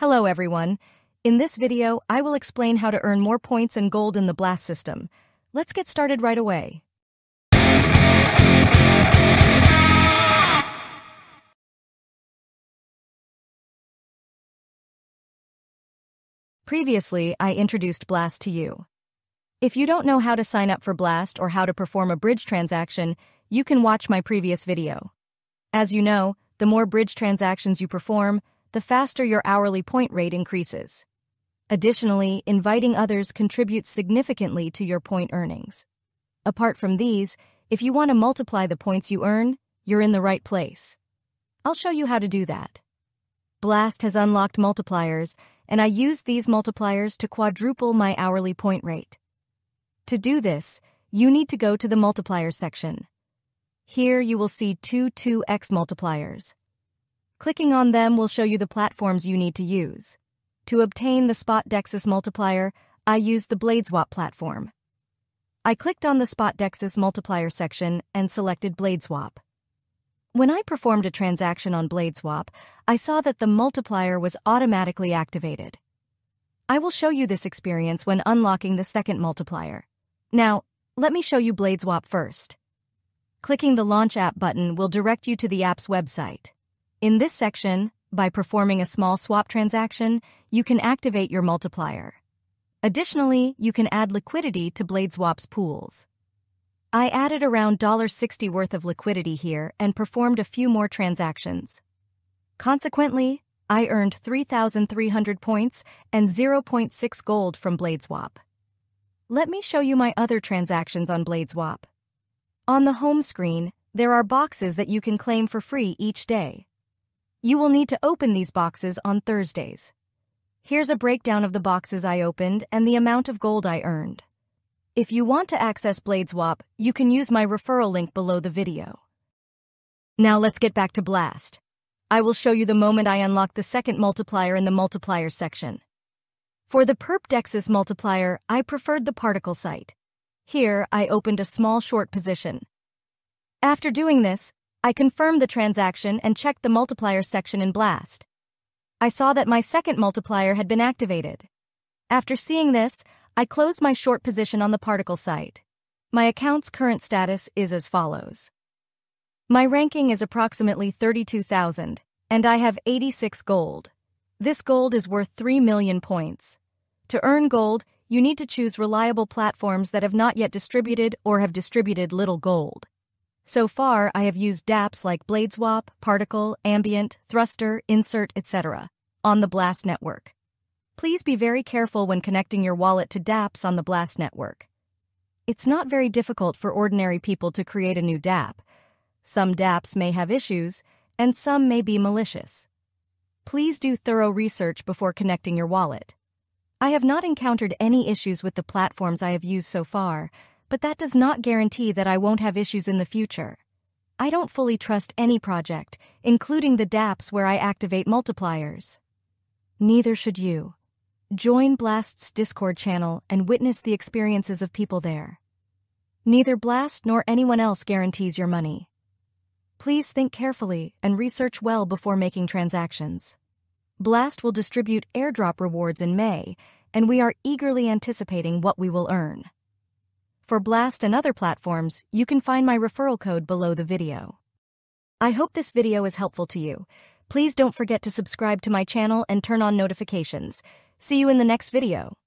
Hello everyone. In this video, I will explain how to earn more points and gold in the Blast system. Let's get started right away. Previously, I introduced Blast to you. If you don't know how to sign up for Blast or how to perform a bridge transaction, you can watch my previous video. As you know, the more bridge transactions you perform, the faster your hourly point rate increases. Additionally, inviting others contributes significantly to your point earnings. Apart from these, if you want to multiply the points you earn, you're in the right place. I'll show you how to do that. Blast has unlocked multipliers, and I use these multipliers to quadruple my hourly point rate. To do this, you need to go to the multipliers section. Here you will see two 2x multipliers. Clicking on them will show you the platforms you need to use. To obtain the Spot Dexis multiplier, I used the BladeSwap platform. I clicked on the Spot Dexis multiplier section and selected BladeSwap. When I performed a transaction on BladeSwap, I saw that the multiplier was automatically activated. I will show you this experience when unlocking the second multiplier. Now, let me show you BladeSwap first. Clicking the Launch App button will direct you to the app's website. In this section, by performing a small swap transaction, you can activate your multiplier. Additionally, you can add liquidity to BladeSwap's pools. I added around $60 worth of liquidity here and performed a few more transactions. Consequently, I earned 3,300 points and 0.6 gold from BladeSwap. Let me show you my other transactions on BladeSwap. On the home screen, there are boxes that you can claim for free each day. You will need to open these boxes on Thursdays. Here's a breakdown of the boxes I opened and the amount of gold I earned. If you want to access BladeSwap, you can use my referral link below the video. Now let's get back to Blast. I will show you the moment I unlocked the second multiplier in the multipliers section. For the Perp Dexis multiplier, I preferred the particle site. Here, I opened a small short position. After doing this, I confirmed the transaction and checked the multiplier section in Blast. I saw that my second multiplier had been activated. After seeing this, I closed my short position on the particle site. My account's current status is as follows. My ranking is approximately 32,000, and I have 86 gold. This gold is worth 3 million points. To earn gold, you need to choose reliable platforms that have not yet distributed or have distributed little gold. So far, I have used dApps like BladeSwap, Particle, Ambient, Thruster, Insert, etc. on the Blast network. Please be very careful when connecting your wallet to dApps on the Blast network. It's not very difficult for ordinary people to create a new dApp. Some dApps may have issues, and some may be malicious. Please do thorough research before connecting your wallet. I have not encountered any issues with the platforms I have used so far, but that does not guarantee that I won't have issues in the future. I don't fully trust any project, including the dApps where I activate multipliers. Neither should you. Join Blast's Discord channel and witness the experiences of people there. Neither Blast nor anyone else guarantees your money. Please think carefully and research well before making transactions. Blast will distribute airdrop rewards in May, and we are eagerly anticipating what we will earn. For Blast and other platforms, you can find my referral code below the video. I hope this video is helpful to you. Please don't forget to subscribe to my channel and turn on notifications. See you in the next video.